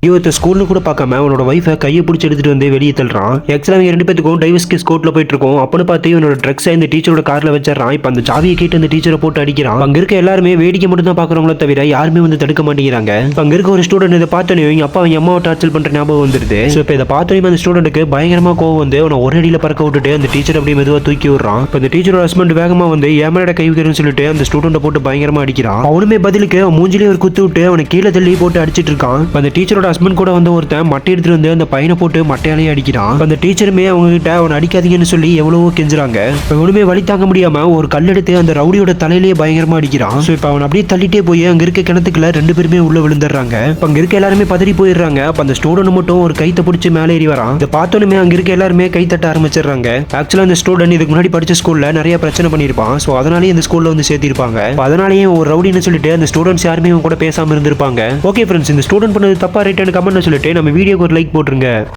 இவத்த ஸ்கூல்னு கூட பார்க்காம அவனோட வைஃபை கையை பிடிச்சி எடுத்துட்டு வந்து வெளியே தள்ளுறான். ஆக்சுவலா அவங்க 2 பேத்துக்கும் டைவர்ஸ் கேஸ் கோர்ட்ல போயிட்டு இருக்கோம். அப்பன்னு பார்த்து இவனோட ட்ரக்ஸை இந்த டீச்சரோட கார்ல வச்சிடறான். இப்போ அந்த சாவியை கேட்டு அந்த டீச்சரை போட்டு அடிக்கிறான். அங்க இருக்க எல்லாருமே வேடிக்கை மட்டும் தான் பாக்குறவங்கள தவிர யாருமே வந்து தடுக்க மாட்டேங்கிறாங்க. அங்க இருக்க ஒரு ஸ்டூடெண்ட் இதை பார்த்தோன்னே இவங்க அப்பா அவங்க அம்மாவை டார்ச்சர் பண்ற ஞாபகம் வந்துருது. ஸோ இப்போ இதை பார்த்தோன்னே அந்த ஸ்டூடெண்ட்டுக்கு பயங்கரமா கோவம் வந்து அவனை ஒரு அடியில பறக்க விட்டுட்டு அந்த டீச்சர் அப்படியே மெதுவா தூக்கி விடுறான். இப்போ அந்த டீச்சரோட ஹஸ்பண்ட் வேகமா வந்து ஏமலோட கை வைக்கிறேன்னு சொல்லிட்டு அந்த ஸ்டூடெண்ட்டை போட்டு பயங்கரமா அடிக்கிறான். அவனுமே பதிலுக்கு மூஞ்சிலே ஒரு குத்து விட்டு அவனை கீழே தள்ளி போட்டு அடிச்சிட்டு இருக்கான். அந்த டீச்சரோட ஹஸ்பண்ட் கூட வந்து மட்டை எடுத்துட்டு வந்து அந்த பையனை போட்டு மட்டையாலேயே அடிக்கிறான். அந்த டீச்சருமே அவங்க கிட்ட அவனை அடிக்காதீங்கன்னு சொல்லி எவ்வளவோ கெஞ்சுறாங்க. இவனுமே வழி தாங்க முடியாம ஒரு கல் எடுத்து அந்த ரவுடியோட தலையிலேயே பயங்கரமா அடிக்கிறான். ஸோ இப்போ அவன் அப்படியே தள்ளிட்டே போய் அங்க இருக்க கிணத்துக்குள்ள 2 பேருமே உள்ள விழுந்துடுறாங்க. அங்க இருக்க எல்லாருமே பதறி போயிடுறாங்க. அப்ப அந்த ஸ்டூடெண்ட் மட்டும் ஒரு கைத்தை பிடிச்சி மேலே ஏறி வரான். இதை பார்த்தோன்னே அங்க இருக்க எல்லாருமே கை தட்ட ஆரம்பிச்சிடுறாங்க. ஆக்சுவலா அந்த ஸ்டூடெண்ட் இதுக்கு முன்னாடி படிச்ச ஸ்கூல்ல நிறைய பிரச்சனை பண்ணிருப்பான். ஸோ அதனாலேயே இந்த ஸ்கூல்ல வந்து சேர்த்திருப்பாங்க. அதனாலேயே ஒரு ரவுடின்னு சொல்லிட்டு அந்த ஸ்டூடெண்ட்ஸ் யாருமே கூட பேசாம இருந்திருப்பாங்க. ஓகே ஃப்ரெண்ட்ஸ், இந்த ஸ்டூடெண்ட் பண்ணது தப்பா ரைட்டானு கமெண்ட் சொல்லிட்டு நம்ம வீடியோக்கு ஒரு லைக் போட்டுருங்க.